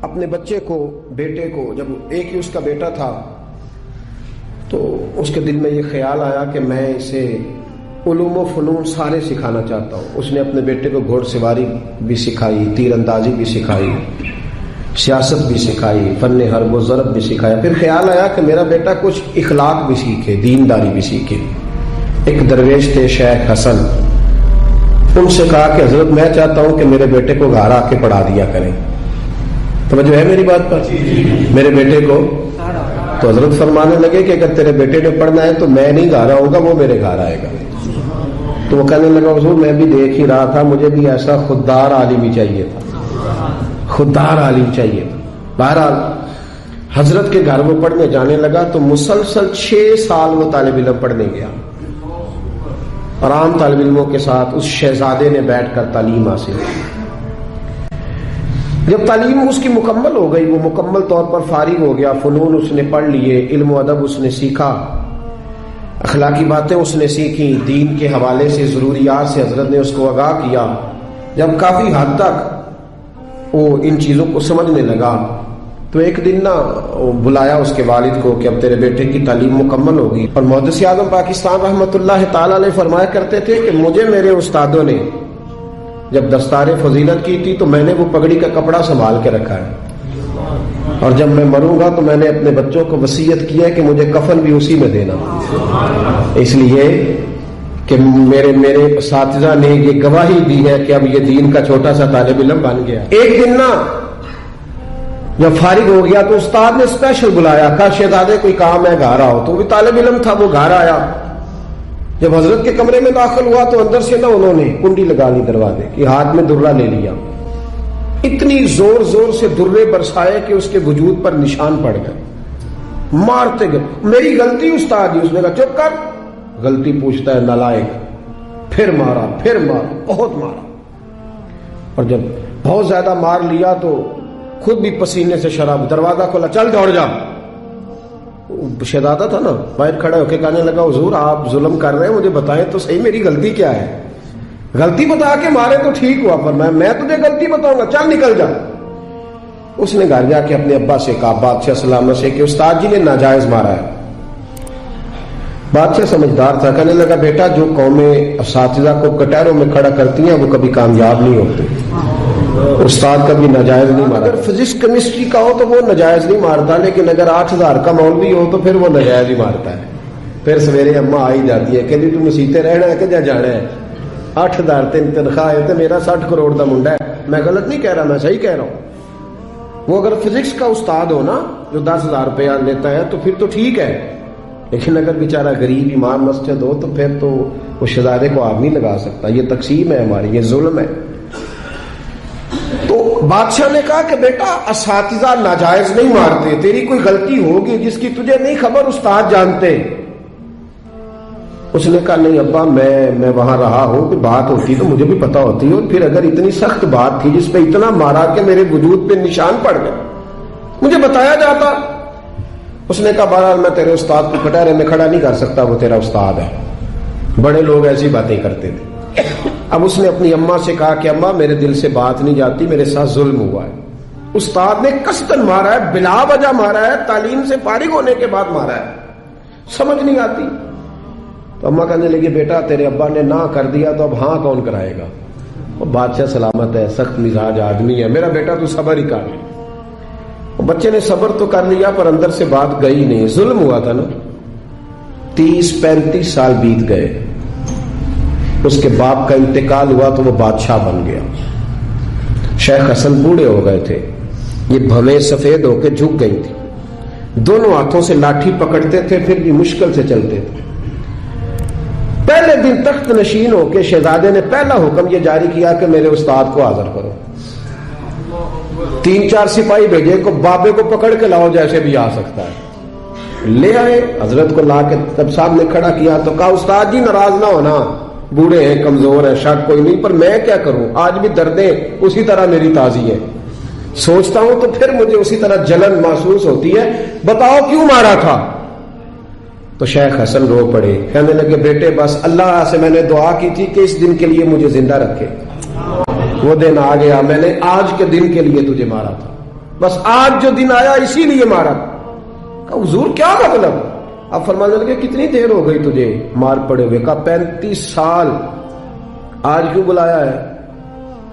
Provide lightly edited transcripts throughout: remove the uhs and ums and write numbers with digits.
اپنے بچے کو، بیٹے کو، جب ایک ہی اس کا بیٹا تھا تو اس کے دل میں یہ خیال آیا کہ میں اسے علوم و فنون سارے سکھانا چاہتا ہوں. اس نے اپنے بیٹے کو گھوڑ سواری بھی سکھائی، تیر اندازی بھی سکھائی، سیاست بھی سکھائی، فن حرب و ضرب بھی سکھایا. پھر خیال آیا کہ میرا بیٹا کچھ اخلاق بھی سیکھے، دینداری بھی سیکھے. ایک درویش تھے شیخ حسن، ان سے کہا کہ حضرت میں چاہتا ہوں کہ میرے بیٹے کو گھر آ کے پڑھا دیا کریں. توجہ ہے میری بات پر؟ میرے بیٹے کو. تو حضرت فرمانے لگے کہ اگر تیرے بیٹے نے پڑھنا ہے تو میں نہیں گھر آؤں گا، وہ میرے گھر آئے گا. تو وہ کہنے لگا حضور میں بھی دیکھ ہی رہا تھا، مجھے بھی ایسا خوددار عالم ہی چاہیے تھا، خوددار عالم چاہیے تھا. بہرحال حضرت کے گھر وہ پڑھنے جانے لگا تو مسلسل 6 سال وہ طالب علم پڑھنے گیا، اور عام طالب علموں کے ساتھ اس شہزادے نے بیٹھ کر تعلیم حاصل کی. جب تعلیم اس کی مکمل ہو گئی، وہ مکمل طور پر فارغ ہو گیا، فنون اس نے پڑھ لیے، علم و ادب اس نے سیکھا، اخلاقی باتیں اس نے سیکھی، دین کے حوالے سے ضروریات سے حضرت نے اس کو آگاہ کیا. جب کافی حد تک وہ ان چیزوں کو سمجھنے لگا تو ایک دن بلایا اس کے والد کو کہ اب تیرے بیٹے کی تعلیم مکمل ہوگی. اور محدث اعظم پاکستان رحمۃ اللہ تعالی علیہ فرمایا کرتے تھے کہ مجھے میرے استادوں نے جب دستار فضیلت کی تھی تو میں نے وہ پگڑی کا کپڑا سنبھال کے رکھا ہے، اور جب میں مروں گا تو میں نے اپنے بچوں کو وصیت کی ہے کہ مجھے کفن بھی اسی میں دینا، اس لیے کہ میرے اساتذہ نے یہ گواہی دی ہے کہ اب یہ دین کا چھوٹا سا طالب علم بن گیا. ایک دن جب فارغ ہو گیا تو استاد نے اسپیشل بلایا، کہا شہزادے کوئی کام ہے گھر آؤ. تو وہ طالب علم تھا، وہ گھر آیا. جب حضرت کے کمرے میں داخل ہوا تو اندر سے انہوں نے کنڈی لگا لی دروازے کی، ہاتھ میں درہ لے لیا، اتنی زور زور سے درے برسائے کہ اس کے وجود پر نشان پڑ گئے، مارتے گئے. میری غلطی استاد جی. اس نے کہا چپ کر، غلطی پوچھتا ہے نالائق. پھر مارا، پھر مارا، بہت مارا، اور جب بہت زیادہ مار لیا تو خود بھی پسینے سے شراب. دروازہ کھولا، چل دوڑ جا. شہزادہ تھا نا، باہر کھڑا ہو کے کہنے لگا حضور آپ ظلم کر رہے ہیں، مجھے بتائیں تو صحیح میری غلطی کیا ہے. غلطی بتا کے مارے تو ٹھیک ہوا، پر میں تجھے غلطی بتاؤں گا، چل نکل جا. اس نے گھر جا کے اپنے ابا سے کہا، بادشاہ سلامت سے، کہ استاد جی نے ناجائز مارا ہے. بادشاہ سمجھدار تھا، کہنے لگا بیٹا جو قومیں اساتذہ کو کٹہروں میں کھڑا کرتی ہیں وہ کبھی کامیاب نہیں ہوتی. استاد کبھی ناجائز نہیں مارا. اگر فزکس کیمسٹری کا ہو تو وہ ناجائز نہیں مارتا، لیکن اگر 8,000 کا مولوی ہو تو پھر وہ ناجائز ہی مارتا ہے. پھر سویرے اماں آئی جاتی ہے کہ تو مسیتے رہنا ہے کہ جا جانا ہے، 8,000 تنخواہ ہے تو میرا 60 کروڑ کا منڈا ہے. میں غلط نہیں کہہ رہا، میں صحیح کہہ رہا ہوں. وہ اگر فزکس کا استاد ہو نا جو 10,000 روپیہ لیتا ہے تو پھر تو ٹھیک ہے، لیکن اگر بیچارہ غریب امام مسجد ہو تو پھر تو وہ شہزادے کو آگ نہیں لگا سکتا. یہ تقسیم ہے ہماری، یہ ظلم ہے. تو بادشاہ نے کہا کہ بیٹا اساتذہ ناجائز نہیں مارتے، تیری کوئی غلطی ہوگی جس کی تجھے نہیں خبر، استاد جانتے. اس نے کہا نہیں ابا میں وہاں رہا ہوں، کوئی بات ہوتی تو مجھے بھی پتا ہوتی، اور پھر اگر اتنی سخت بات تھی جس پہ اتنا مارا کہ میرے وجود پہ نشان پڑ گئے، مجھے بتایا جاتا. اس نے کہا بہرحال میں تیرے استاد کو کٹہرے میں کھڑا نہیں کر سکتا، وہ تیرا استاد ہے. بڑے لوگ ایسی باتیں کرتے تھے. اب اس نے اپنی اماں سے کہا کہ اماں میرے دل سے بات نہیں جاتی، میرے ساتھ ظلم ہوا ہے. استاد نے قصدن مارا ہے، بلا وجہ مارا ہے، تعلیم سے فارغ ہونے کے بعد مارا ہے، سمجھ نہیں آتی. تو اماں کہنے لگی بیٹا تیرے ابا نے نہ کر دیا تو اب ہاں کون کرائے گا. وہ بادشاہ سلامت ہے، سخت مزاج آدمی ہے، میرا بیٹا تو صبر ہی کر. بچے نے صبر تو کر لیا پر اندر سے بات گئی نہیں. ظلم ہوا تھا نا. 30-35 سال بیت گئے. اس کے باپ کا انتقال ہوا تو وہ بادشاہ بن گیا. شیخ حسن بوڑھے ہو گئے تھے، یہ بھویں سفید ہو کے جھک گئی تھی، دونوں ہاتھوں سے لاٹھی پکڑتے تھے پھر بھی مشکل سے چلتے تھے. پہلے دن تخت نشین ہو کے شہزادے نے پہلا حکم یہ جاری کیا کہ میرے استاد کو حاضر کرو. 3-4 سپاہی بھیجے کو بابے کو پکڑ کے لاؤ جیسے بھی آ سکتا ہے. لے آئے، حضرت کو لا کے تب صاحب نے کھڑا کیا تو کہا استاد جی ناراض نہ ہونا، بوڑھے ہیں کمزور ہیں شک کوئی نہیں، پر میں کیا کروں، آج بھی دردیں اسی طرح میری تازی ہے، سوچتا ہوں تو پھر مجھے اسی طرح جلن محسوس ہوتی ہے، بتاؤ کیوں مارا تھا. تو شیخ حسن رو پڑے، کہنے لگے بیٹے بس اللہ سے میں نے دعا کی تھی کہ اس دن کے لیے مجھے زندہ رکھے، وہ دن آ گیا، میں نے آج کے دن کے لیے تجھے مارا تھا. بس آج جو دن آیا اسی لیے مارا. کہا حضور کیا مطلب؟ اب فرمانے لگے کتنی دیر ہو گئی تجھے مار پڑے ہوئے؟ کہا 35 سال. آج کیوں بلایا ہے؟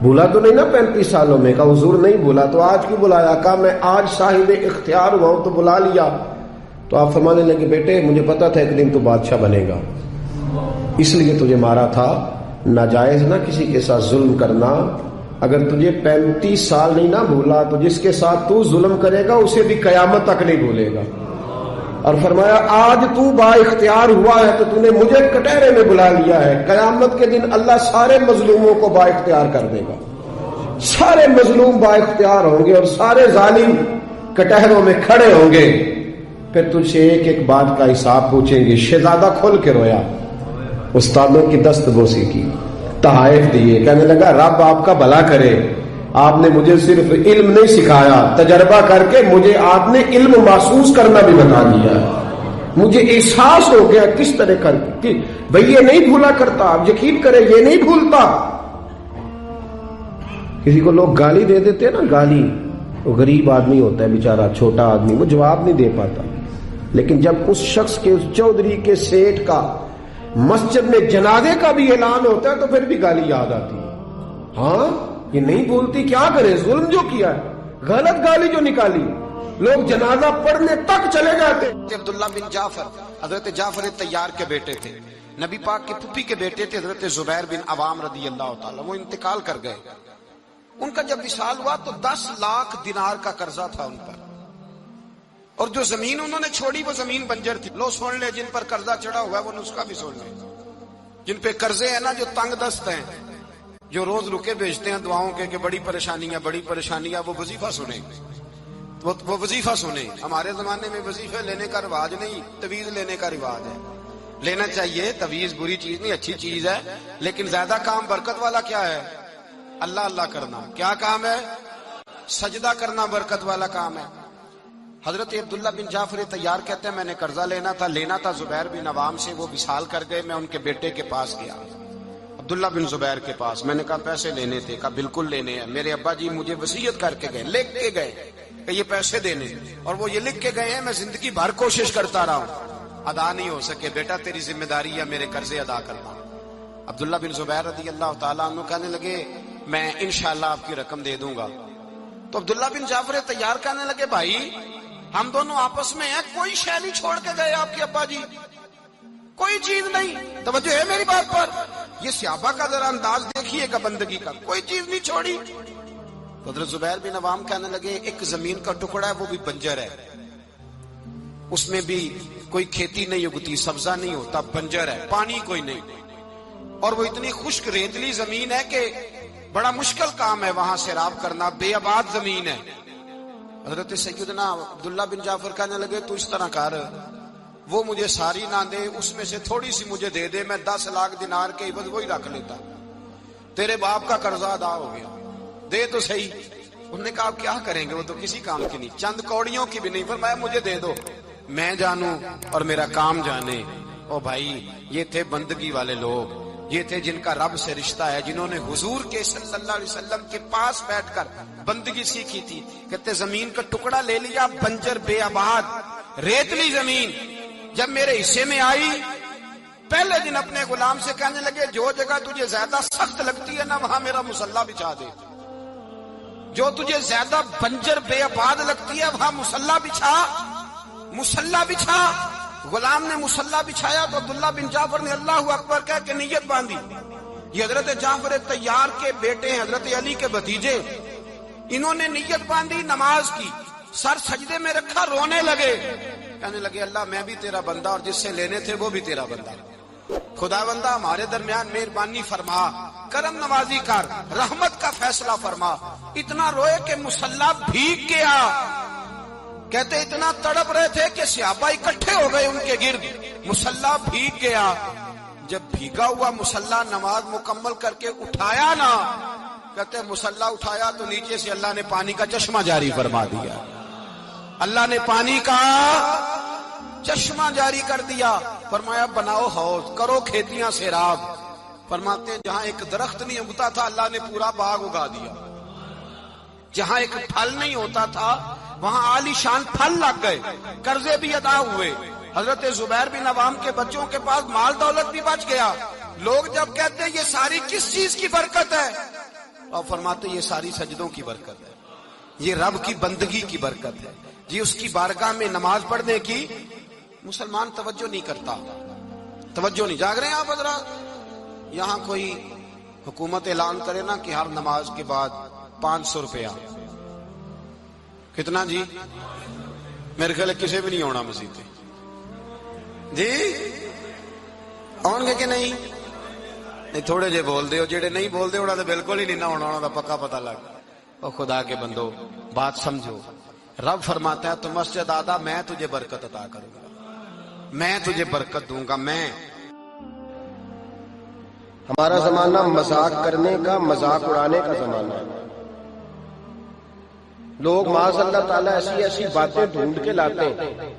بھولا تو نہیں نا 35 سالوں میں؟ کہا حضور نہیں بھولا. تو آج کیوں بلایا؟ کہا میں آج صاحب اختیار ہوا ہوں تو بلا لیا. تو آپ فرمانے لگے بیٹے مجھے پتا تھا ایک دن تو بادشاہ بنے گا، اس لیے تجھے مارا تھا. ناجائز نہ کسی کے ساتھ ظلم کرنا. اگر تجھے 35 سال نہیں نہ بھولا تو جس کے ساتھ تو ظلم کرے گا اسے بھی قیامت تک نہیں بھولے گا. اور فرمایا آج تو با اختیار ہوا ہے تو نے مجھے کٹہرے میں بلا لیا ہے. قیامت کے دن اللہ سارے مظلوموں کو با اختیار کر دے گا. سارے مظلوم با اختیار ہوں گے اور سارے ظالم کٹہروں میں کھڑے ہوں گے. پھر تجھ سے ایک ایک بات کا حساب پوچھیں گے. شہزادہ کھول کے رویا، استادوں کی دست بوسی کی، تحائف دیے، کہنے لگا رب آپ کا بھلا کرے، آپ نے مجھے صرف علم نہیں سکھایا، تجربہ کر کے مجھے آپ نے علم محسوس کرنا بھی بتا دیا. مجھے احساس ہو گیا کس طرح کر کے بھئی یہ نہیں بھولا کرتا. آپ یقین کریں یہ نہیں بھولتا. کسی کو لوگ گالی دے دیتے ہیں نا، گالی، وہ غریب آدمی ہوتا ہے بیچارہ، چھوٹا آدمی، وہ جواب نہیں دے پاتا. لیکن جب اس شخص کے، اس چودھری کے، سیٹ کا مسجد میں جنازے کا بھی اعلان ہوتا ہے تو پھر بھی گالی یاد آتی ہے. ہاں یہ نہیں بولتی، کیا کرے؟ ظلم جو کیا ہے، غلط گالی جو نکالی، لوگ جنازہ پڑھنے تک چلے جاتے. عبداللہ بن جعفر حضرت جعفر طیار کے بیٹے تھے، نبی پاک کی پھپھی کے بیٹے تھے حضرت زبیر بن عوام رضی اللہ تعالیٰ. وہ انتقال کر گئے. ان کا جب وصال ہوا تو 10 لاکھ دینار کا قرضہ تھا ان پر، اور جو زمین انہوں نے چھوڑی وہ زمین بنجر تھی. لو سن لے، جن پر قرضہ چڑھا ہوا ہے وہ نسخہ بھی سن لے. جن پہ قرضے ہیں نا، جو تنگ دست ہیں، جو روز رکے بھیجتے ہیں دعاؤں کے کہ بڑی پریشانیاں بڑی پریشانیاں، وہ وظیفہ سنیں، وہ وظیفہ سنیں. ہمارے زمانے میں وظیفے لینے کا رواج نہیں، تویز لینے کا رواج ہے. لینا چاہیے، تویز بری چیز نہیں، اچھی چیز ہے، لیکن زیادہ کام برکت والا کیا ہے؟ اللہ اللہ کرنا. کیا کام ہے؟ سجدہ کرنا برکت والا کام ہے. حضرت عبداللہ بن جعفر طیار کہتے ہیں میں نے قرضہ لینا تھا زبیر بن عوام سے. وہ وصال کر گئے. میں ان کے بیٹے کے پاس گیا، عبداللہ بن زبیر کے پاس. میں نے کہا پیسے لینے تھے. کہا بالکل لینے ہیں. میرے ابا جی مجھے وصیت کر کے گئے، لکھ کے گئے کہ یہ پیسے دینے، اور وہ یہ لکھ کے گئے ہیں میں زندگی بھر کوشش کرتا رہا ہوں، ادا نہیں ہو سکے. بیٹا تیری ذمہ داری ہے میرے قرضے ادا کرنا. عبداللہ بن زبیر رضی اللہ تعالیٰ عنہ کہنے لگے میں انشاءاللہ آپ کی رقم دے دوں گا. تو عبداللہ بن جعفر طیار کہنے لگے بھائی ہم دونوں آپس میں ہیں، کوئی شے نہیں چھوڑ کے گئے آپ کے ابا جی، کوئی چیز نہیں. توجہ ہے میری بات پر؟ یہ صحابہ کا ذرا انداز دیکھیے گا بندگی کا، کوئی چیز نہیں چھوڑی. حضرت زبیر بن عوام کہنے لگے ایک زمین کا ٹکڑا ہے وہ بھی بنجر ہے، اس میں بھی کوئی کھیتی نہیں اگتی، سبزہ نہیں ہوتا، بنجر ہے، پانی کوئی نہیں، اور وہ اتنی خشک ریتلی زمین ہے کہ بڑا مشکل کام ہے وہاں سیراب کرنا، بے آباد زمین ہے. حضرت سیدنا عبداللہ بن جعفر کہنے لگے تو اس طرح کر، وہ مجھے ساری نہ دے، اس میں سے تھوڑی سی مجھے دے دے، میں 10 لاکھ دینار کے عوض وہی رکھ لیتا، تیرے باپ کا قرضہ ادا ہو گیا، دے تو صحیح. انہوں نے کہا آپ کیا کریں گے؟ وہ تو کسی کام کی نہیں، چند کوڑیوں کی بھی نہیں. فرمایا مجھے دے دو، میں جانوں اور میرا کام جانے. او بھائی یہ تھے بندگی والے لوگ، یہ تھے جن کا رب سے رشتہ ہے، جنہوں نے حضور کے صلی اللہ علیہ وسلم کے پاس بیٹھ کر بندگی سیکھی تھی. کہتے زمین کا ٹکڑا لے لیا، بنجر بے آباد ریتلی زمین. جب میرے حصے میں آئی پہلے دن اپنے غلام سے کہنے لگے جو جگہ تجھے زیادہ سخت لگتی ہے نا وہاں میرا مصلی بچھا دے، جو تجھے زیادہ بنجر بے آباد لگتی ہے وہاں مصلی بچھا، مصلی بچھا. غلام نے مصلی بچھایا تو عبداللہ بن جعفر نے اللہ اکبر کہہ کے نیت باندھی. یہ حضرت جعفر طیار کے بیٹے ہیں، حضرت علی کے بھتیجے. انہوں نے نیت باندھی نماز کی، سر سجدے میں رکھا، رونے لگے، کہنے لگے اللہ میں بھی تیرا بندہ اور جس سے لینے تھے وہ بھی تیرا بندہ. خدا بندہ ہمارے درمیان مہربانی فرما، کرم نوازی کر، رحمت کا فیصلہ فرما. اتنا روئے کہ مصلی بھیگ گیا. کہتے اتنا تڑپ رہے تھے کہ صحابہ اکٹھے ہو گئے ان کے گرد، مصلی بھیگ گیا. جب بھیگا ہوا مصلی نماز مکمل کر کے اٹھایا نا، کہتے مصلی اٹھایا تو نیچے سے اللہ نے پانی کا چشمہ جاری فرما دیا. اللہ نے پانی کا چشمہ جاری کر دیا. فرمایا بناؤ حوض، کرو کھیتیاں سیراب. فرماتے ہیں جہاں ایک درخت نہیں اگتا تھا اللہ نے پورا باغ اگا دیا. جہاں ایک پھل نہیں ہوتا تھا وہاں عالی شان پھل لگ گئے، قرضے بھی ادا ہوئے، حضرت زبیر بن عوام کے بچوں کے پاس مال دولت بھی بچ گیا۔ لوگ جب کہتے ہیں یہ ساری کس چیز کی برکت ہے، اور فرماتے یہ ساری سجدوں کی برکت ہے، یہ رب کی بندگی کی برکت ہے جی، اس کی بارگاہ میں نماز پڑھنے کی مسلمان توجہ نہیں کرتا، توجہ نہیں۔ جاگ رہے ہیں آپ حضرات؟ یہاں کوئی حکومت اعلان کرے نا کہ ہر نماز کے بعد 500 روپیہ، کتنا جی؟ میرے خیال کسی بھی نہیں ہونا مسیح جی، آن گے کہ نہیں؟ نہیں تھوڑے جے بول دے ہو، جڑے نہیں بول دے انہاں تے بالکل ہی نہیں نہ ہونا، انہاں دا پکا پتہ لگ۔ او خدا کے بندو بات سمجھو، رب فرماتا ہے تو مسجد آدھا میں تجھے برکت عطا کروں گا، میں تجھے برکت دوں گا میں۔ ہمارا زمانہ مذاق کرنے کا، مذاق اڑانے کا زمانہ ہے۔ لوگ معاذ اللہ تعالیٰ ایسی ایسی باتیں ڈھونڈ کے لاتے ہیں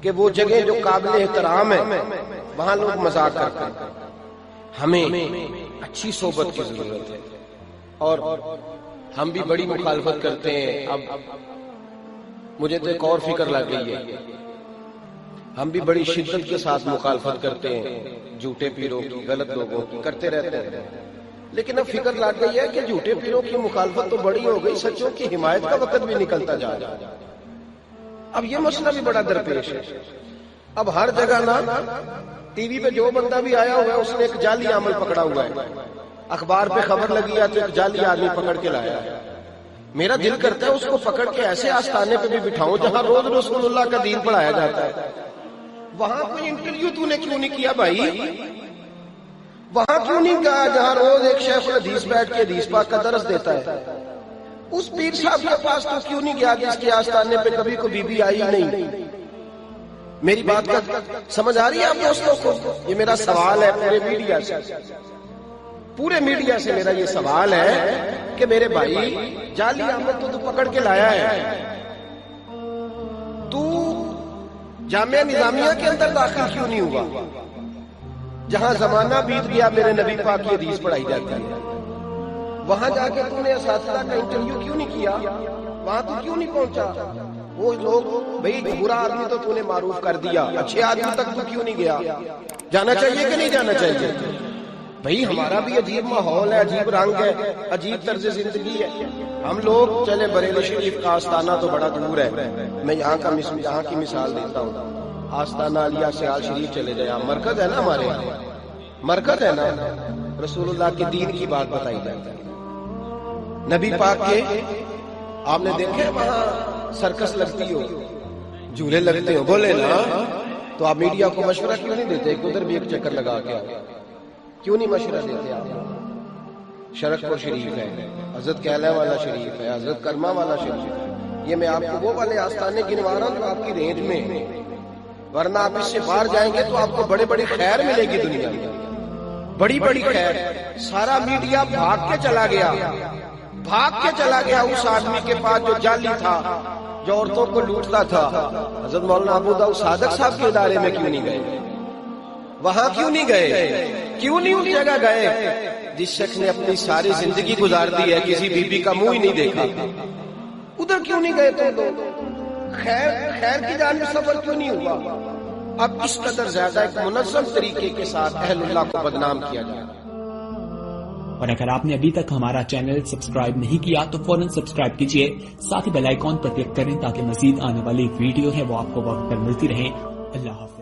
کہ وہ جگہ جو قابل احترام ہے وہاں لوگ مذاق کرتے ہیں۔ ہمیں اچھی صحبت کی ضرورت ہے، اور ہم بھی بڑی مخالفت کرتے ہیں۔ اب مجھے تو ایک اور فکر لگ گئی ہے، ہم بھی بڑی شدت کے ساتھ مخالفت کرتے ہیں جھوٹے پیروں کی، غلط لوگوں کی، کرتے رہتے ہیں، لیکن اب فکر لگ گئی ہے کہ جھوٹے پیروں کی مخالفت تو بڑی ہو گئی، سچوں کی حمایت کا وقت بھی نکلتا جا رہا ہے۔ اب یہ مسئلہ بھی بڑا درپیش ہے۔ اب ہر جگہ نا ٹی وی پہ جو بندہ بھی آیا ہوا ہے اس نے ایک جعلی عمل پکڑا ہوا ہے، اخبار پہ خبر لگی ہے تو ایک جعلی آدمی پکڑ کے لایا ہے۔ میرا دل کرتا ہے اس کو پکڑ کے ایسے آستانے پہ بھی بٹھاؤں جہاں روز رسول اللہ کا دین پڑھایا جاتا ہے۔ وہاں کوئی انٹرویو تو نے کیوں نہیں کیا بھائی؟ وہاں کیوں نہیں کہا جہاں روز ایک شیخ الحدیث بیٹھ کے حدیث پاک کا درس دیتا ہے؟ اس پیر صاحب کے پاس تو کیوں نہیں گیا جس کے آستانے پہ کبھی کوئی بی بی آئی نہیں؟ میری بات کا سمجھ آ رہی ہے آپ دوستوں کو؟ یہ میرا سوال ہے پورے میڈیا سے، پورے میڈیا سے میرا یہ سوال ہے کہ میرے بھائی جعلی عمل تو پکڑ کے لایا ہے، تو جامعہ نظامیہ کے اندر داخل کیوں نہیں ہوا جہاں زمانہ بیت گیا میرے نبی پاک کی حدیث پڑھائی جاتی ہے؟ وہاں جا کے تم نے اساتذہ کا انٹرویو کیوں نہیں کیا؟ وہاں تو کیوں نہیں پہنچا؟ وہ لوگ بھئی برا آدمی تو تو نے معروف کر دیا، اچھے آدمی تک تو کیوں نہیں گیا؟ جانا چاہیے کہ نہیں جانا چاہیے؟ بھئی ہمارا بھی عجیب ماحول ہے، عجیب رنگ ہے، عجیب طرز زندگی ہے۔ ہم لوگ چلے بریلی شریف کا آستانہ تو بڑا دور ہے، میں یہاں کی مثال دیتا ہوں۔ آستانہ علیہ سیال شریف چلے جائے، مرکز ہے نا ہمارے یہاں، مرکز ہے نا، رسول اللہ کے دین کی بات بتائی جاتی ہے، نبی پاک کے۔ آپ نے دیکھے وہاں سرکس لگتی ہو، جھولے لگتے ہو، بولے نا، تو آپ میڈیا کو مشورہ کیوں نہیں دیتے ادھر بھی ایک چکر لگا کے؟ کیوں نہیں مشورہ دیتے آپ؟ شرک پور شریف ہے، حضرت کیلا والا شریف ہے، حضرت کرما والا شریف ہے، یہ میں آپ کو وہ والے آستانے گنوا رہا ہوں جو آپ کی رینج میں، ورنہ آپ اس سے باہر جائیں گے تو آپ کو بڑے بڑی خیر ملے گی دنیا میں، بڑی بڑی خیر۔ سارا میڈیا بھاگ کے چلا گیا اس آدمی کے پاس جو جعلی تھا، جو عورتوں کو لوٹتا تھا۔ حضرت مولانا ابو داؤد صادق صاحب کے ادارے میں کیوں نہیں گئے؟ وہاں کیوں نہیں گئے؟ کیوں نہیں اس جگہ گئے جس شخص نے اپنی ساری زندگی گزار دی ہے، کسی بی بی کا منہ ہی نہیں دیکھا؟ ادھر کیوں نہیں گئے تم لوگ؟ خیر کی جانب سفر کیوں نہیں ہوا؟ اب اس قدر زیادہ ایک منظم طریقے کے ساتھ اہل اللہ کو بدنام کیا جائے۔ اور اگر آپ نے ابھی تک ہمارا چینل سبسکرائب نہیں کیا تو فوراً سبسکرائب کیجئے، ساتھ ہی بیل آئیکن پر کلک کریں تاکہ مزید آنے والی ویڈیو ہے وہ آپ کو وقت پر ملتی رہیں۔ اللہ حافظ۔